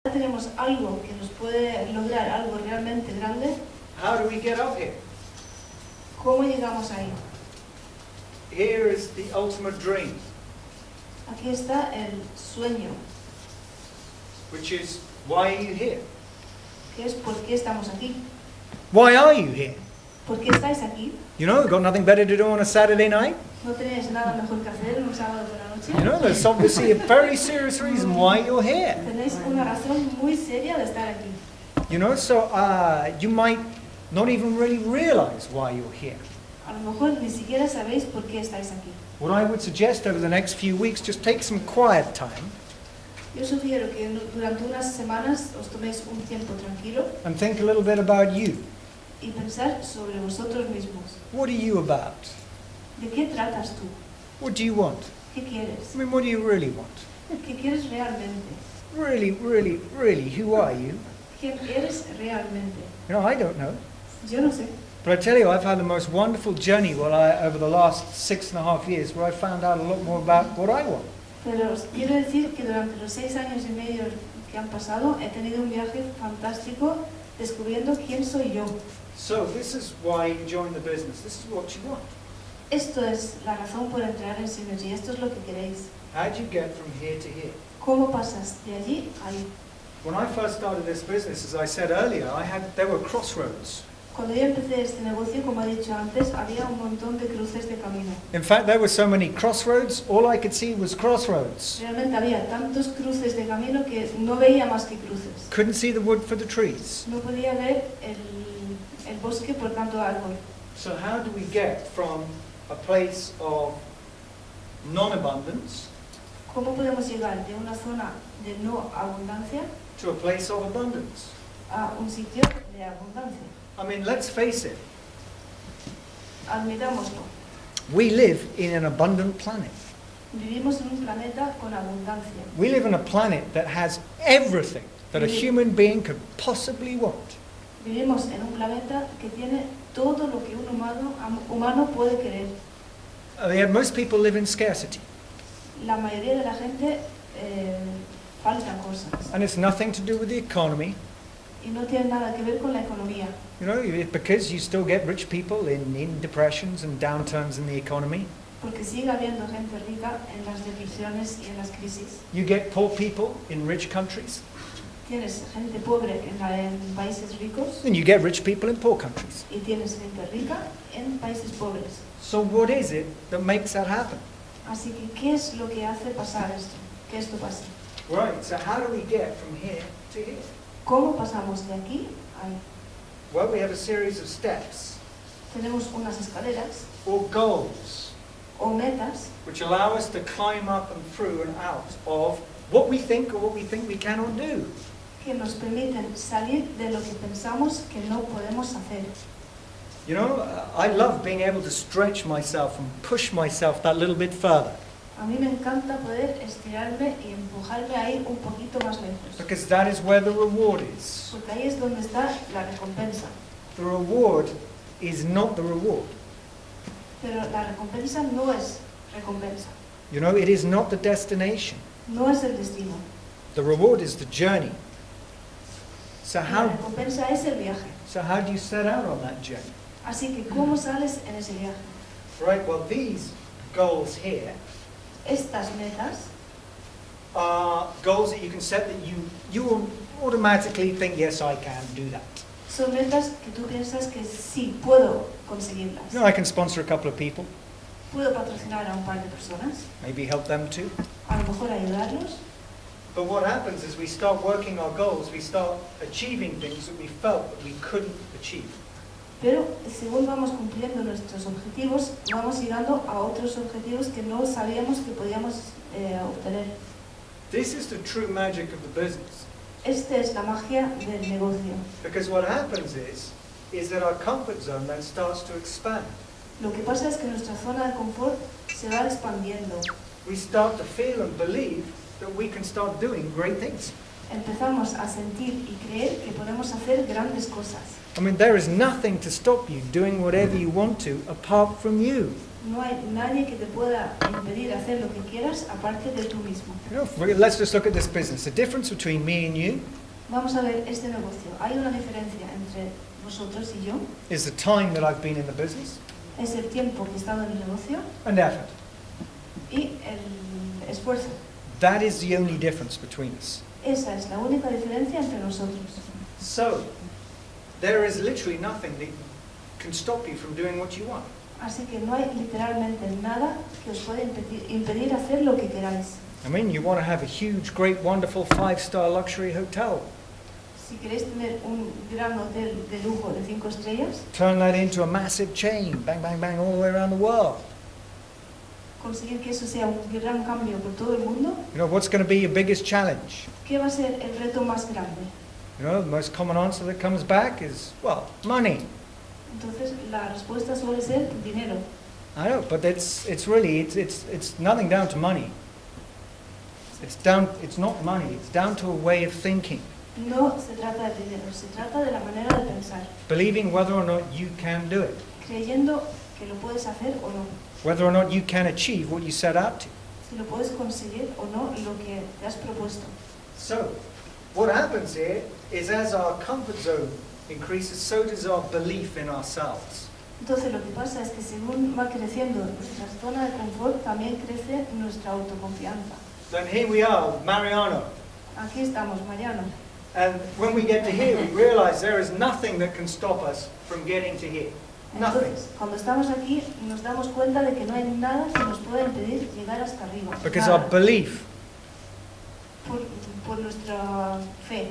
tenemos algo que nos puede lograr algo realmente grande, how do we get up here? ¿cómo llegamos ahí? Here is the ultimate dream, Aquí está el sueño, which is, why are you here? que es ¿por qué estamos aquí? Why are you here? ¿Por qué estáis aquí? You know, got nothing better to do on a Saturday night? ¿No tenéis nada mejor que hacer un sábado por la noche? You know, there's obviously a very serious reason why you're here. Tenéis una razón muy seria de estar aquí. You know, so you might not even really realize why you're here. A lo mejor ni siquiera sabéis por qué estáis aquí. What I would suggest over the next few weeks, just take some quiet time Yo sugiero que durante unas semanas os toméis un tiempo tranquilo and think a little bit about you. y pensar sobre vosotros mismos. What are you about? ¿De qué tratas tú? What do you want? ¿Qué quieres? I mean, what do you really want? ¿Qué quieres realmente? Really, really, really, who are you? ¿Quién eres realmente? You know, I don't know. Yo no sé. But I tell you, I've had the most wonderful journey over the last 6.5 years where I found out a lot more about what I want. Pero os quiero decir que durante los 6 años y medio que han pasado he tenido un viaje fantástico descubriendo quién soy yo. So this is why you join the business. This is what you want. Esto es la razón por entrar en Synergy. Esto es lo que queréis. How do you get from here to here? ¿Cómo pasas de allí a ahí? When I first started this business, as I said earlier, there were crossroads. Cuando yo empecé este negocio, como he dicho antes, había un montón de cruces de camino. In fact, there were so many crossroads, all I could see was crossroads. Realmente había tantos cruces de camino que no veía más que cruces. Couldn't see the wood for the trees. No podía ver el bosque por tanto árbol. So how do we get from a place of non-abundance ¿Cómo podemos llegar de una zona de no abundancia to a place of abundance? a un sitio de abundancia? I mean, let's face it, Admitámoslo. we live in an abundant planet. Vivimos en un planeta con abundancia. We live on a planet that has everything that a human being could possibly want. Vivimos en un planeta que tiene todo lo que un humano puede querer. Yet most people live in scarcity. La mayoría de la gente faltan cosas And it's nothing to do with the economy. y no tiene nada que ver con la economía. You know, because you still get rich people in depressions and downturns in the economy. Porque sigue habiendo gente rica en las depresiones y en las crisis. You get poor people in rich countries. Tienes gente pobre en países ricos And you get rich people in poor countries. y tienes gente rica en países pobres. So what is it that makes that happen? Así que, ¿qué es lo que hace pasar esto? Que esto pase. Right, so how do we get from here to here? ¿Cómo pasamos de aquí a ahí? Well, we have a series of steps Tenemos unas escaleras or goals o metas which allow us to climb up and through and out of what we think or what we think we cannot do. que nos permiten salir de lo que pensamos que no podemos hacer. You know, I love being able to stretch myself and push myself that little bit further. A mí me encanta poder estirarme y empujarme a ir un poquito más lejos. Because that is where the reward is. Porque ahí es donde está la recompensa. The reward is not the reward. Pero la recompensa no es recompensa. You know, it is not the destination. No es el destino. The reward is the journey. So La how recompensa es el viaje. do you set out on that journey? Así que, ¿cómo sales en ese viaje? Right, well, these goals here Estas metas are goals that you can set that you will automatically think, yes, I can do that. son metas que tú piensas que sí, puedo conseguirlas. You know, I can sponsor a couple of people, Puedo patrocinar a un par de personas, maybe help them too. a lo mejor ayudarlos. But what happens is we start working our goals, we start achieving things that we felt that we couldn't achieve. Pero según vamos cumpliendo nuestros objetivos, vamos llegando a otros objetivos que no sabíamos que podíamos obtener. This is the true magic of the business. Esta es la magia del negocio. Because what happens is that our comfort zone then starts to expand. Lo que pasa es que nuestra zona de confort se va expandiendo. We start to feel and believe that we can start doing great things. Empezamos a sentir y creer que podemos hacer grandes cosas. I mean, there is nothing to stop you doing whatever you want to apart from you. No hay nadie que te pueda impedir hacer lo que quieras aparte de tú mismo. You know, let's just look at this business. The difference between me and you Vamos a ver este negocio. Hay una diferencia entre vosotros y yo. is the time that I've been in the business Es el tiempo que he estado en el negocio and effort. y el esfuerzo. That is the only difference between us. Esa es la única diferencia entre nosotros. So, there is literally nothing that can stop you from doing what you want. Así que no hay literalmente nada que os pueda impedir hacer lo que queráis. I mean, you want to have a huge, great, wonderful 5-star luxury hotel. Si queréis tener un gran hotel de lujo de 5 estrellas, Turn that into a massive chain, bang, bang, bang, all the way around the world. conseguir que eso sea un gran cambio por todo el mundo, You know, what's going to be your biggest challenge? ¿qué va a ser el reto más grande? You know, the most common answer that comes back is, well, money. Entonces la respuesta suele ser dinero. I know, but it's nothing down to money. It's not money, it's down to a way of thinking. No se trata de dinero, se trata de la manera de pensar, Believing whether or not you can do it. creyendo que lo puedes hacer o no, Whether or not you can achieve what you set out to. si lo puedes conseguir o no lo que te has propuesto. So, what happens here is as our comfort zone increases, so does our belief in ourselves. Entonces lo que pasa es que según va creciendo nuestra zona de confort, también crece nuestra autoconfianza. Then here we are, Mariano. Aquí estamos, Mariano. And when we get to here, we realize there is nothing that can stop us from getting to here. Nothing. Entonces, cuando estamos aquí, nos damos cuenta de que no hay nada que nos pueda impedir llegar hasta arriba. Because Nada. our belief Por nuestra fe.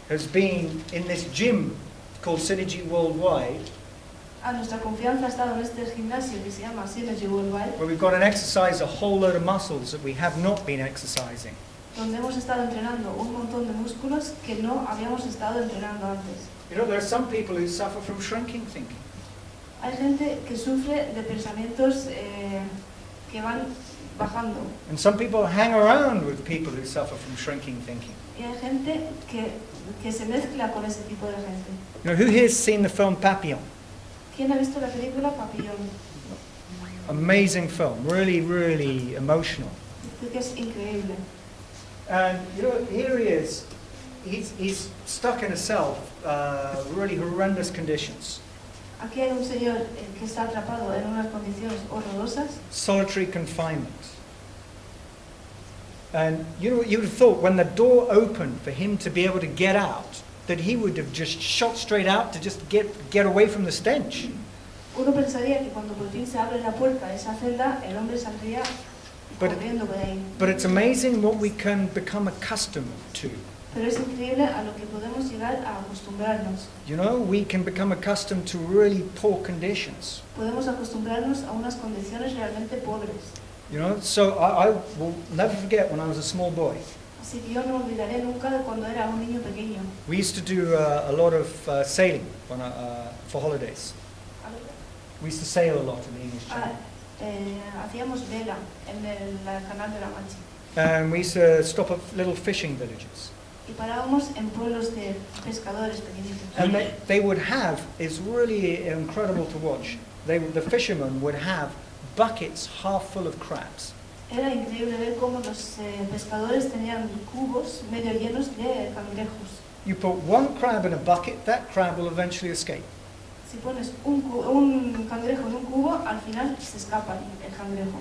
has been in this gym called Synergy Worldwide, Nuestra confianza ha estado en este gimnasio que se llama Synergy Worldwide, where we've got to exercise a whole load of muscles that we have not been exercising. donde hemos estado entrenando un montón de músculos que no habíamos estado entrenando antes. You know, there are some people who suffer from shrinking thinking. Hay gente que sufre de pensamientos que van bajando. And some people hang around with people who suffer from shrinking thinking. Y hay gente que se mezcla con ese tipo de gente. You know, who here's seen the film Papillon? ¿Quién ha visto la película Papillon? Amazing film, really, really emotional. Creo que es increíble. And you know, here he is. He's stuck in a cell, really horrendous conditions. Aquí hay un señor que está atrapado en unas condiciones horrorosas. Solitary confinement. And you know, you would have thought when the door opened for him to be able to get out, that he would have just shot straight out to just get away from the stench. Uno pensaría que cuando por fin se abre la puerta de esa celda, el hombre saldría corriendo por ahí. But it's amazing what we can become accustomed to. Pero es increíble a lo que podemos llegar a acostumbrarnos. You know, we can become accustomed to really poor conditions. Podemos acostumbrarnos a unas condiciones realmente pobres. You know, so I will never forget when I was a small boy. Así que yo no olvidaré nunca de cuando era un niño pequeño. We used to do a lot of sailing for holidays. We used to sail a lot in the English Channel. Hacíamos vela en el Canal de la Mancha. And we used to stop at little fishing villages. Y parábamos en pueblos de pescadores pequeñitos. And they would have, it's really incredible to watch, the fishermen would have buckets half full of crabs. Era increíble ver cómo los pescadores tenían cubos medio llenos de cangrejos. You put one crab in a bucket, that crab will eventually escape. Si pones un cangrejo en un cubo, al final se escapa el cangrejo.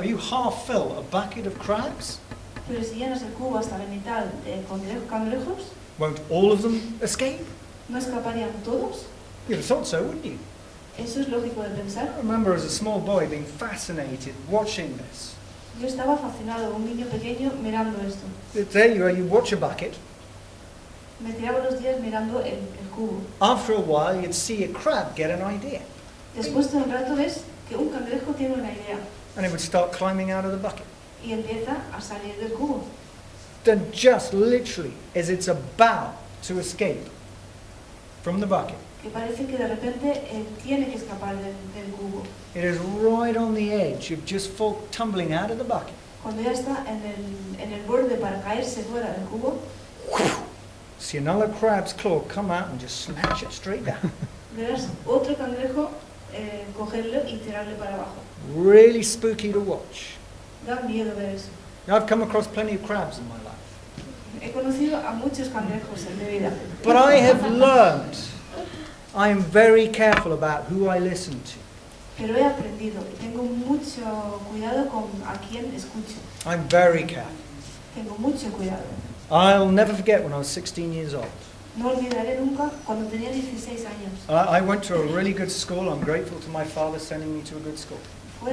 You half fill a bucket of crabs, Pero si llenas el cubo hasta la mitad de cangrejos, won't all of them escape? ¿no escaparían todos? You'd have thought so, wouldn't you? Eso es lógico de pensar. I remember as a small boy being fascinated watching this. Yo estaba fascinado, un niño pequeño, mirando esto. There you are, you watch a bucket. Me tiraba los días mirando el cubo. After a while, you'd see a crab get an idea. Después de un rato ves que un cangrejo tiene una idea And it would start climbing out of the bucket. y empieza a salir del cubo. Then just literally, as it's about to escape from the bucket, Que parece que de repente tiene que escapar del cubo. it is right on the edge of just tumbling out of the bucket. Cuando ya está en el borde para caerse fuera del cubo, see another crab's claw come out and just snatch it straight down. Verás otro cangrejo cogerlo y tirarle para abajo. Really spooky to watch. Da miedo ver eso. Now, I've come across plenty of crabs in my life. He conocido a muchos cangrejos en mi vida. But I have learned I am very careful about who I listen to. Pero he aprendido y tengo mucho cuidado con a quién escucho. I'm very careful. Tengo mucho cuidado. I'll never forget when I was 16 years old. No olvidaré nunca cuando tenía 16 años. I went to a really good school. I'm grateful to my father sending me to a good school. Fui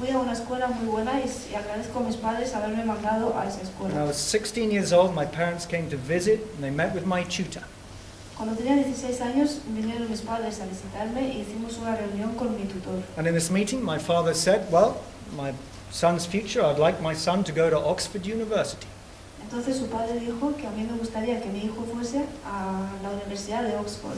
a una escuela muy buena y agradezco a mis padres haberme mandado a esa When I escuela. was 16 years old, my parents came to visit and they met with my tutor. Cuando tenía 16 años vinieron mis padres a visitarme y hicimos una reunión con mi tutor. And in this meeting, my father said, well, my son's future, I'd like my son to go to Oxford University. Entonces su padre dijo que a mí me gustaría que mi hijo fuese a la Universidad de Oxford.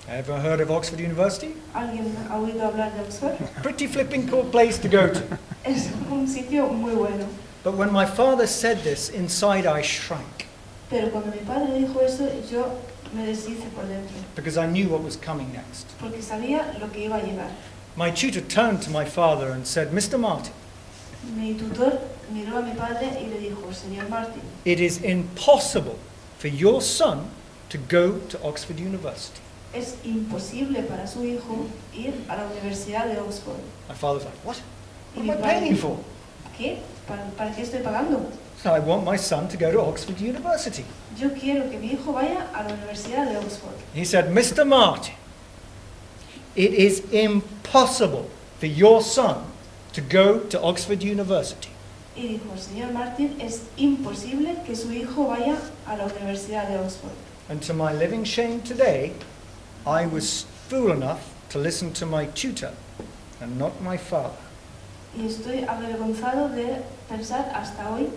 Ever heard of Oxford University? ¿Alguien ha oído hablar de Oxford? Pretty flipping cool place to go to. Es un sitio muy bueno. But when my father said this, inside I shrank Pero cuando mi padre dijo eso, yo me deshice por dentro, because I knew what was coming next. porque sabía lo que iba a llegar. My tutor turned to my father and said, Mr. Martin, Mi tutor miró a mi padre y le dijo, señor Martin, it is impossible for your son to go to Oxford University. es imposible para su hijo ir a la Universidad de Oxford. My father was like, what? Y What mi am I padre paying dijo, for? ¿qué? ¿Para qué estoy pagando? So I want my son to go to Oxford University. Yo quiero que mi hijo vaya a la Universidad de Oxford. He said, Mr. Martin, it is impossible for your son to go to Oxford University. Y dijo, señor Martin, es imposible que su hijo vaya a la Universidad de Oxford. And to my living shame today, I was fool enough to listen to my tutor and not my father. Y estoy avergonzado de pensar hasta hoy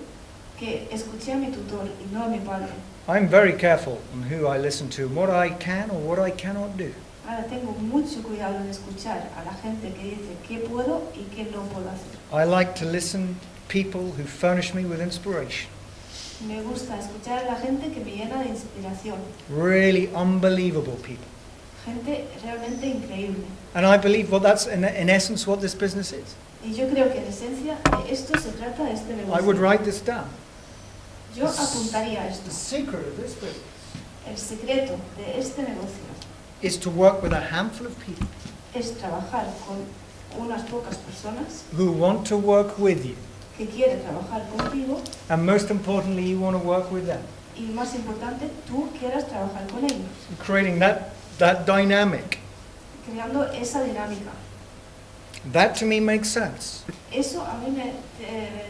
que escuché a mi tutor y no a mi padre. I'm very careful on who I listen to and what I can or what I cannot do. Ahora tengo mucho cuidado en escuchar a la gente que dice qué puedo y qué no puedo hacer. I like to listen to people who furnish me with inspiration. Me gusta escuchar a la gente que me llena de inspiración. Really unbelievable people. Gente realmente increíble. And I believe that's in essence what this business is. Y yo creo que en esencia de esto se trata de este I would negocio. write this down. Yo apuntaría The esto. secret of this business El secreto de este negocio is to work with a handful of people es trabajar con unas pocas personas who want to work with you. que quieren trabajar contigo And most importantly, you want to work with them. y más importante, tú quieras trabajar con ellos, Creating that dynamic. creando esa dinámica. That to me makes sense. Eso a mí me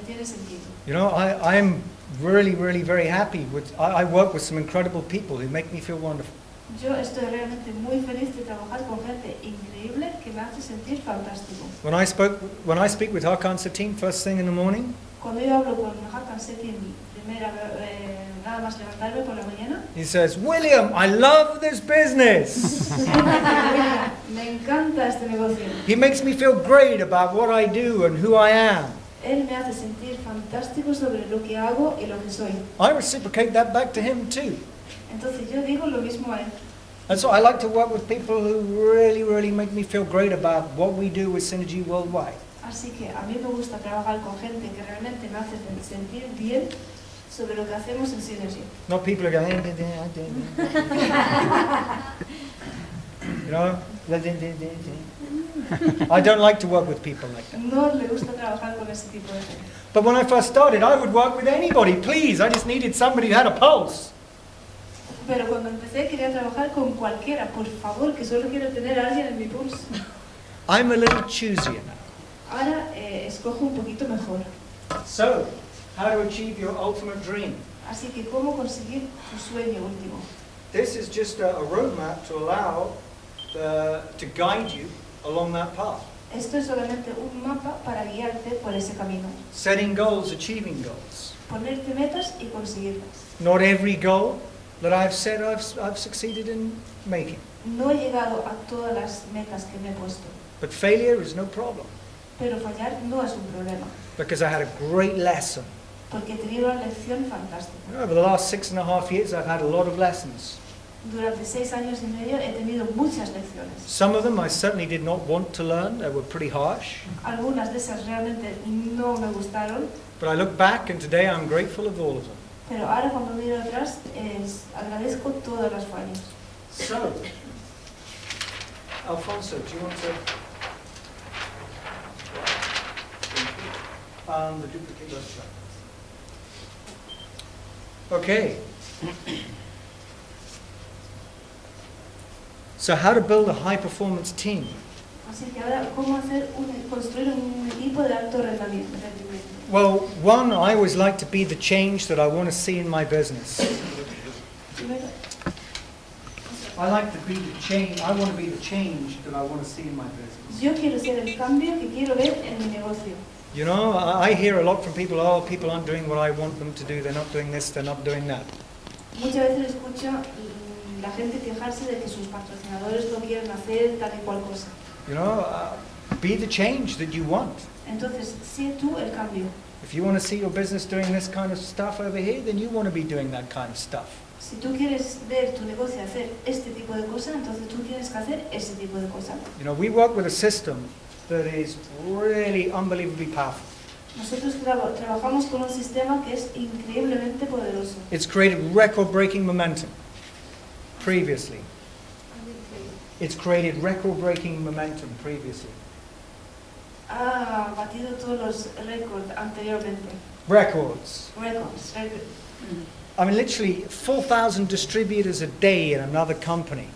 tiene sentido. You know, I'm really, really very happy with, I work with some incredible people who make me feel wonderful. Yo estoy realmente muy feliz de trabajar con gente increíble que me hace sentir fantástico. When I speak with Hakan Satin first thing in the morning, Cuando yo hablo con Hakan Setin, nada más levantarme por la mañana, he says, William, I love this business. me encanta este negocio. He makes me feel great about what I do and who I am. Él me hace sentir fantástico sobre lo que hago y lo que soy. I reciprocate that back to him too. Entonces yo digo lo mismo a él. And so I like to work with people who really, really make me feel great about what we do with Synergy Worldwide. Así que a mí me gusta trabajar con gente que realmente me hace sentir bien sobre lo que hacemos en Synergy. Not people who go, you know, I don't like to work with people like that. No le gusta trabajar con ese tipo de gente. But when I first started, I would work with anybody, please. I just needed somebody who had a pulse. Pero cuando empecé quería trabajar con cualquiera, por favor, que solo quiero tener a alguien en mi pulso. I'm a little choosier now. Ahora escojo un poquito mejor. So, how to achieve your ultimate dream? Así que cómo conseguir tu sueño último. This is just a roadmap to allow, to guide you along that path. Esto es solamente un mapa para guiarte por ese camino. Setting goals, achieving goals. Ponerte metas y conseguirlas. Not every goal that I've set I've succeeded in making. No he llegado a todas las metas que me he puesto, But failure is no problem pero fallar no es un problema, because I had a great lesson porque he tenido una lección fantástica. Over the last 6.5 years, I've had a lot of lessons. Durante 6 años y medio he tenido muchas lecciones. Some of them I certainly did not want to learn. They were pretty harsh. Algunas de esas realmente no me gustaron, But I look back and today I'm grateful of all of them. pero ahora cuando miro atrás agradezco todos los fallos. So, Alfonso, do you want to... The duplicate. Okay. So how to build a high-performance team? Así que ahora, ¿cómo construir un equipo de alto rendimiento? Well, one, I always like to be the change that I want to see in my business. Primero, I like to be the change. I want to be the change that I want to see in my business. yo quiero ser el cambio que quiero ver en mi negocio. You know, I hear a lot from people, oh, people aren't doing what I want them to do. They're not doing this, they're not doing that. Muchas veces escucho la gente quejarse de que sus patrocinadores no quieren hacer tal y cual cosa. You know, be the change that you want. Entonces, sé tú el cambio. If you want to see your business doing this kind of stuff over here, then you want to be doing that kind of stuff. Si tú quieres ver tu negocio hacer este tipo de cosas, entonces tú tienes que hacer ese tipo de cosas. You know, we work with a system that is really unbelievably powerful. Nosotros trabajamos con un sistema que es increíblemente poderoso. It's created record-breaking momentum previously. It's created record-breaking momentum previously. Ha batido todos los récords anteriormente. Records. Records. I mean, literally 4,000 distributors a day in another company.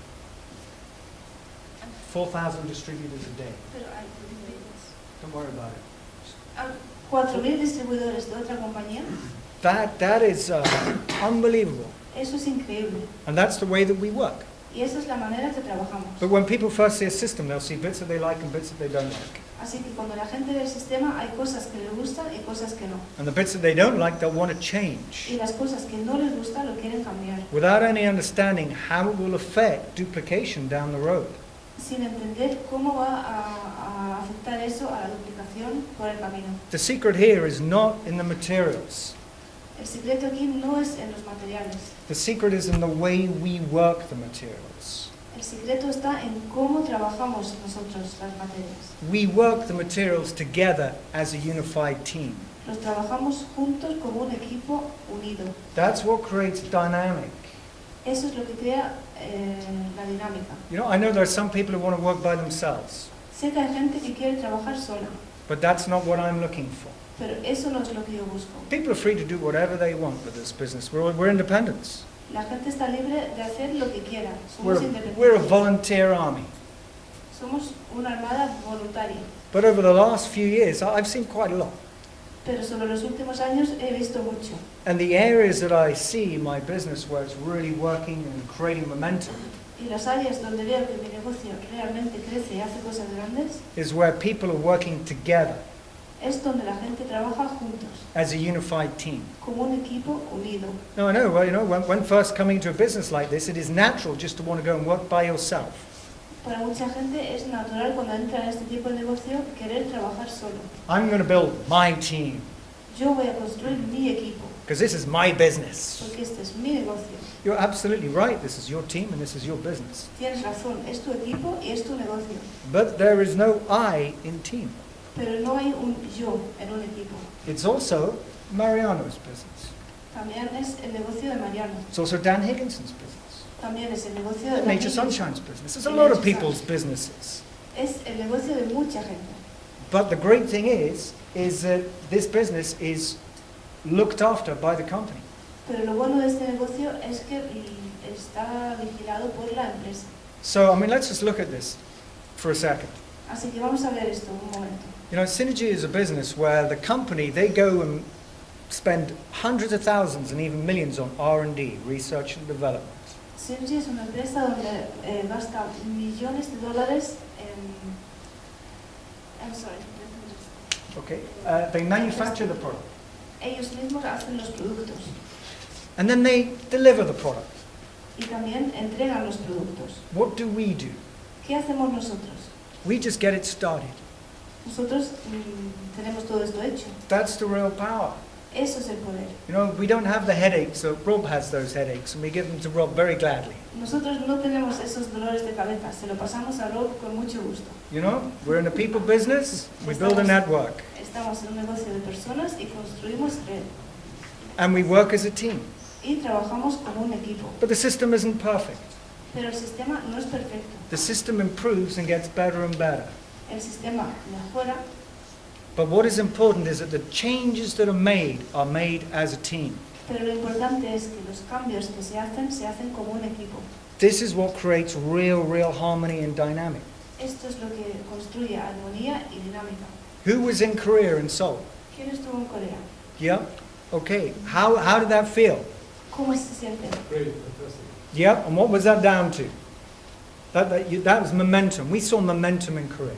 4,000 distributors a day. Don't worry about it. 4.000 distribuidores de otra compañía. That is unbelievable. Eso es increíble. And that's the way that we work. Y esa es la manera que trabajamos. But when people first see a system, they'll see bits that they like and bits that they don't like. Así que cuando la gente ve el sistema, hay cosas que les gustan y cosas que no. And the bits that they don't like, they'll want to change. Y las cosas que no les gustan lo quieren cambiar. Without any understanding how it will affect duplication down the road. Sin entender cómo va a afectar eso a la duplicación por el camino. The secret here is not in the materials. El secreto aquí no es en los materiales. The secret is in the way we work the materials. El secreto está en cómo trabajamos nosotros las materias. We work the materials together as a unified team. Los trabajamos juntos como un equipo unido. That's what creates dynamic. Eso es lo que crea la dinámica. You know, I know there are some people who want to work by themselves, Sé que hay gente que quiere trabajar sola, but that's not what I'm looking for. pero eso no es lo que yo busco. People are free to do whatever they want with this business. We're independents. La gente está libre de hacer lo que quiera. We're Somos a independientes. volunteer army. Somos una armada voluntaria. But over the last few years, I've seen quite a lot. Pero sobre los últimos años he visto mucho. And the areas that I see in my business where it's really working and creating momentum Y las áreas donde veo que mi negocio realmente crece y hace cosas grandes, is where people are working together es donde la gente trabaja juntos, as a unified team. como un equipo unido. No, I know, well, you know, when first coming to a business like this, it is natural just to want to go and work by yourself. Para mucha gente es natural cuando entra en este tipo de negocio querer trabajar solo. I'm going to build my team Yo voy a construir mi equipo, because this is my business. porque este es mi negocio. You're absolutely right. This is your team and this is your business. Tienes razón, es tu equipo y es tu negocio. But there is no I in team. Pero no hay un yo en un equipo. It's also Mariano's business. También es el negocio de Mariano. It's also Dan Higginson's business. También es el negocio de Nature Daniel. Sunshine's business. It's a lot of people's businesses. Es el negocio de mucha gente. But the great thing is that this business is looked after by the company. Pero lo bueno de este negocio es que está vigilado por la empresa. So, I mean, let's just look at this for a second. Así que vamos a ver esto un momento. You know, Synergy is a business where the company, they go and spend hundreds of thousands and even millions on R&D, research and development. Synergy es una empresa donde gasta millones de dólares en... I'm sorry. Okay, they manufacture the product. Ellos mismos hacen los productos And then they deliver the product. y también entregan los productos. What do we do? ¿Qué hacemos nosotros? We just get it started. Nosotros tenemos todo esto hecho. That's the real power. Eso es el poder. You know, we don't have the headaches, so Rob has those headaches, and we give them to Rob very gladly. Nosotros no tenemos esos dolores de cabeza, se lo pasamos a Rob con mucho gusto. You know, we're in a people business, we build a network, Estamos en un negocio de personas y construimos red. and we work as a team. Y trabajamos como un equipo. But the system isn't perfect. Pero el sistema no es perfecto. The system improves and gets better and better. El sistema mejora, But what is important is that the changes that are made as a team. pero lo importante es que los cambios que se hacen como un equipo. This is what creates real harmony and dynamic. Esto es lo que construye armonía y dinámica. Who was in Korea and Seoul? ¿Quién estuvo en Corea? Yep. Okay. How did that feel? ¿Cómo se siente? Great, fantastic. Yep. And what was that down to? That was momentum. We saw momentum in Korea.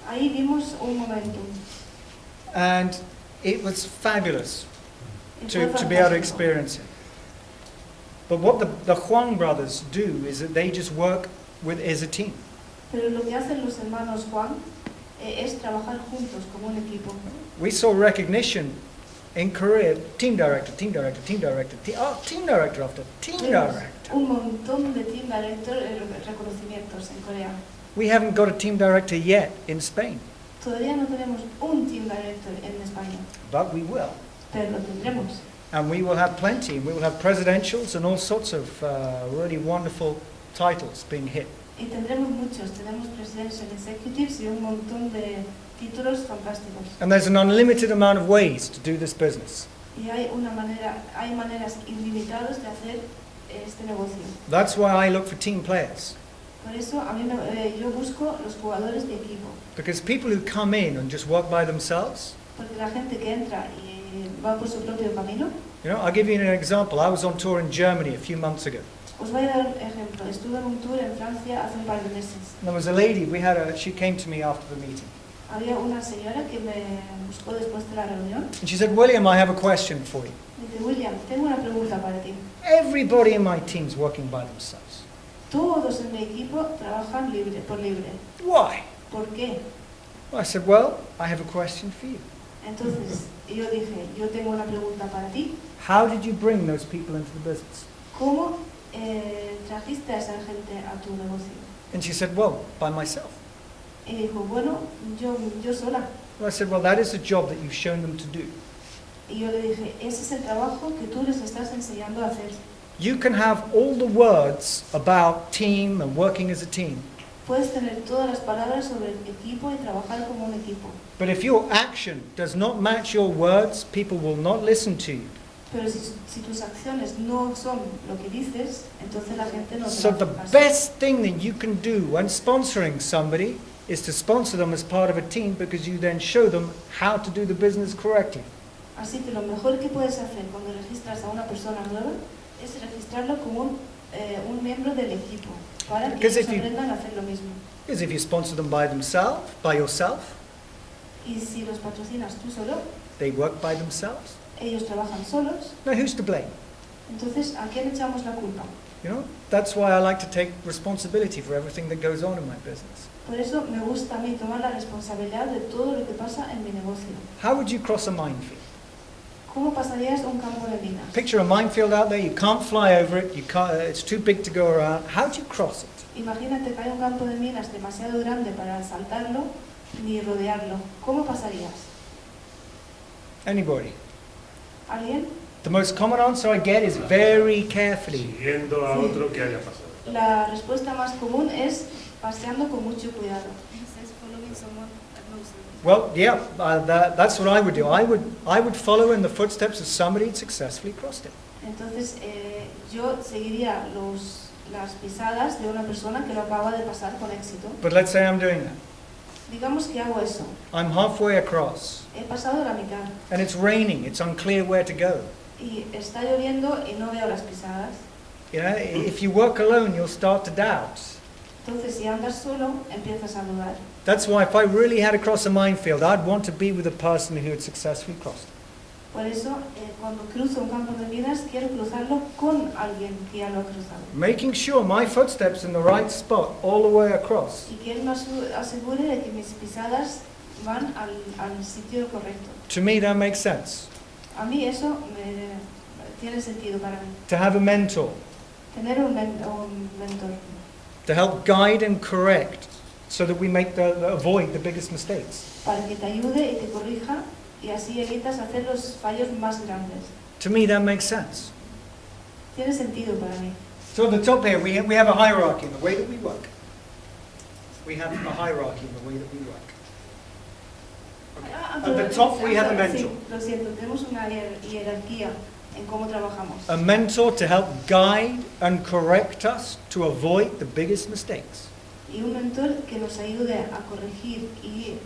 Ahí vimos un momentum. And it was fabulous Y to fue be able to fantástico. experience it. But what the Huang brothers do is that they just work as a team. Pero lo que hacen los hermanos Juan es trabajar juntos como un equipo. We saw recognition in Korea, team director, team director, team director, team director after team Vemos director. un montón de team director reconocimientos en Corea. We haven't got a team director yet in Spain, Todavía no tenemos un team director en España, but we will. pero lo tendremos. And we will have plenty. We will have presidentials and all sorts of really wonderful titles being hit. Y tendremos muchos, tenemos presidential executives y un montón de títulos fantásticos. And there's an unlimited amount of ways to do this business. Y hay maneras ilimitadas de hacer este negocio. That's why I look for team players. Por eso yo busco los jugadores de equipo, Because people who come in and just work by themselves, porque la gente que entra y va por su propio camino. you know, I'll give you an example. I was on tour in Germany a few months ago. Os voy a dar un ejemplo. Estuve en un tour en Francia hace un par de meses. And there was a lady, she came to me after the meeting. Había una señora que me buscó después de la reunión. And she said, William, I have a question for you. Dice, William, tengo una pregunta para ti. Everybody in my team's working by themselves. Todos en mi equipo trabajan por libre. Why? ¿Por qué? Well, I said, well, I have a question for you. Entonces, yo dije, yo tengo una pregunta para ti. How did you bring those people into the business? ¿Cómo trajiste a esa gente a tu negocio? And she said, well, by myself. Y dijo, bueno, yo sola. Well, I said, well, that is a job that you've shown them to do. Y yo le dije, ese es el trabajo que tú les estás enseñando a hacer. You can have all the words about team and working as a team, Puedes tener todas las palabras sobre el equipo y trabajar como un equipo. but if your action does not match your words, people will not listen to you. Pero si tus acciones no son lo que dices, entonces la gente no te So va a the hacer caso. best thing that you can do when sponsoring somebody is to sponsor them as part of a team, because you then show them how to do the business correctly. Así que lo mejor que puedes hacer cuando registras a una persona nueva es registrarlo como un miembro del equipo, para que Because ellos if you- aprendan a hacer lo mismo. Because if you sponsor them by yourself, Y si los patrocinas tú solo, they work by themselves. ellos trabajan solos, Now who's to blame? entonces ¿a quién echamos la culpa? You know, that's why I like to take responsibility for everything that goes on in my business. Por eso me gusta a mí tomar la responsabilidad de todo lo que pasa en mi negocio. How would you cross a minefield? ¿Cómo pasarías un campo de minas? Picture a minefield out there, you can't fly over it, it's too big to go around. How do you cross it? Imagínate que hay un campo de minas demasiado grande para saltarlo ni rodearlo. ¿Cómo pasarías? Anybody? ¿Alguien? The most common answer I get is very carefully. Siguiendo a otro que haya pasado. La respuesta más común es paseando con mucho cuidado. Well, yeah, that's what I would do. I would follow in the footsteps of somebody who'd successfully crossed it. Entonces yo seguiría las pisadas de una persona que lo acaba de pasar con éxito. But let's say I'm doing that. Digamos que hago eso. I'm halfway across, He pasado la mitad and it's raining, it's unclear where to go. y está lloviendo y no veo las pisadas. You know, if you work alone, you'll start to doubt. Entonces si andas solo, empiezas a dudar. That's why if I really had to cross a minefield, I'd want to be with a person who had successfully crossed it. Por eso, cuando cruzo un campo de minas, quiero cruzarlo con alguien que ya lo ha cruzado. Making sure my footsteps in the right spot all the way across. Y que él me asegure de que mis pisadas van al sitio correcto. To me, that makes sense. A mí eso tiene sentido para mí. To have a mentor, Tener un mentor to help guide and correct so that we avoid the biggest mistakes. para que te ayude y te corrija y así evitas hacer los fallos más grandes. To me, that makes sense. Tiene sentido para mí. So at the top here, we have a hierarchy in the way that we work. We have a hierarchy in the way that we work. At the top, we have a mentor. Sí, lo siento, tenemos una jerarquía en cómo trabajamos. A mentor to help guide and correct us to avoid the biggest mistakes. Y un mentor que nos ayude a corregir y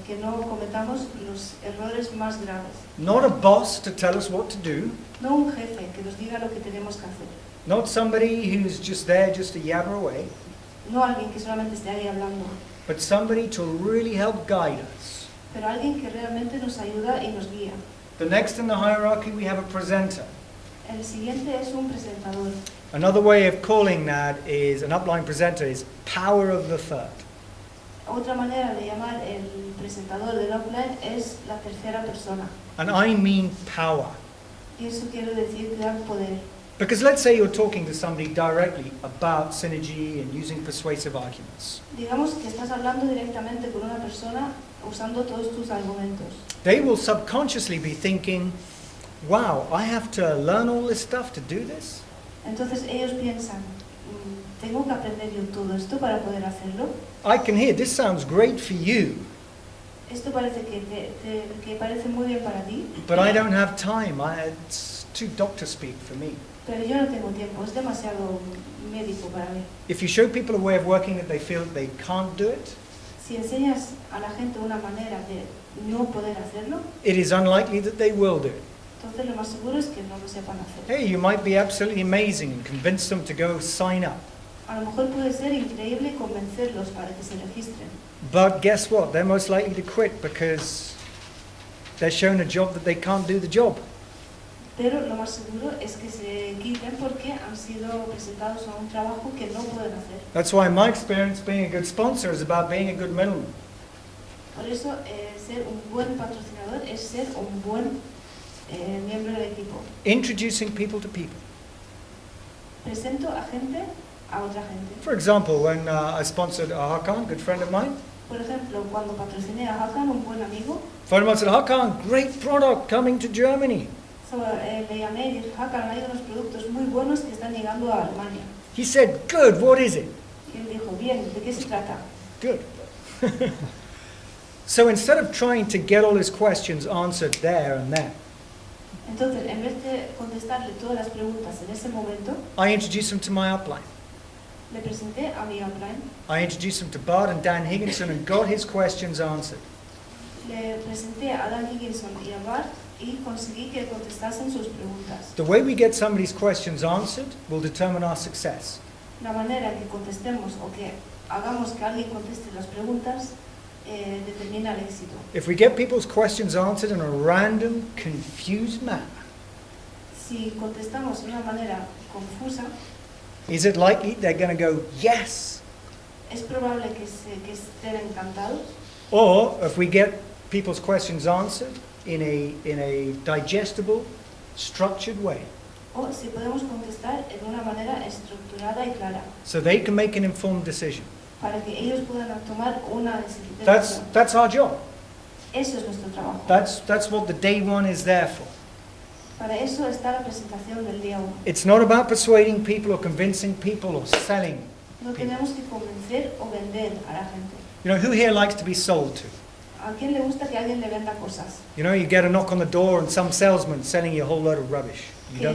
que no cometamos los errores más graves. Not a boss to tell us what to do. No un jefe que nos diga lo que tenemos que hacer. Not somebody who's just there just to yabber away. No alguien que solamente esté ahí hablando, But somebody to really help guide us. pero alguien que realmente nos ayuda y nos guía. The next in the hierarchy, we have a presenter. El siguiente es un presentador. Another way of calling that is, an upline presenter is power of the third. Otra manera de llamar el presentador del offline es la tercera persona. And I mean power. Y eso quiero decir gran poder. Because let's say you're talking to somebody directly about synergy and using persuasive arguments. Digamos que estás hablando directamente con una persona usando todos tus argumentos. They will subconsciously be thinking, wow, I have to learn all this stuff to do this? Entonces ellos piensan, ¿tengo que aprender yo todo esto para poder hacerlo? I can hear, this sounds great for you, Esto parece que parece muy bien para ti, but I don't have time. It's too doctor speak for me. pero yo no tengo tiempo, es demasiado médico para mí. If you show people a way of working that they feel they can't do it, Si enseñas a la gente una manera de no poder hacerlo, it is unlikely that they will do it. entonces lo más seguro es que no lo sepan hacer. Hey, you might be absolutely amazing and convince them to go sign up. A lo mejor puede ser increíble convencerlos para que se registren, But guess what? They're most likely to quit because they're shown a job that they can't do the job. pero lo más seguro es que se quiten porque han sido presentados a un trabajo que no pueden hacer. That's why in my experience, being a good sponsor is about being a good middleman. Por eso, ser un buen patrocinador es ser un buen miembro del equipo. Introducing people to people. Presento a gente a otra gente. For example, when I sponsored Hakan, a good friend of mine, Por ejemplo, cuando patrociné a Hakan, un buen amigo, phoned him up and said, Hakan, great product coming to Germany. le llamé y dije, Hakan, hay unos productos muy buenos que están llegando a Alemania. He said, good, what is it? Y él dijo, bien, ¿de qué se trata? Good. So instead of trying to get all his questions answered there and then, Entonces, en vez de contestarle todas las preguntas en ese momento, I introduced him to my upline. le presenté a mi upline, I introduced him to Bart and Dan Higginson and got his questions answered. le presenté a Dan Higginson y a Bart y conseguí que contestasen sus preguntas. The way we get somebody's questions answered will determine our success. La manera en que contestemos o que hagamos que alguien conteste las preguntas determina el éxito. If we get people's questions answered in a random, confused manner, Si contestamos de una manera confusa, is it likely they're going to go, yes? es probable que estén encantados. Or if we get people's questions answered in a digestible, structured way, O si podemos contestar en una manera estructurada y clara, so they can make an informed decision. para que ellos puedan tomar una decisión. That's our job. Eso es nuestro trabajo. That's what the day one is there for. Para eso está la presentación del día 1. It's not about persuading people or convincing people or selling. No tenemos que convencer o vender a la gente. You know, who here likes to be sold to? ¿A quién le gusta que alguien le venda cosas? You know, you get a knock on the door and some salesman selling you a whole load of rubbish. You don't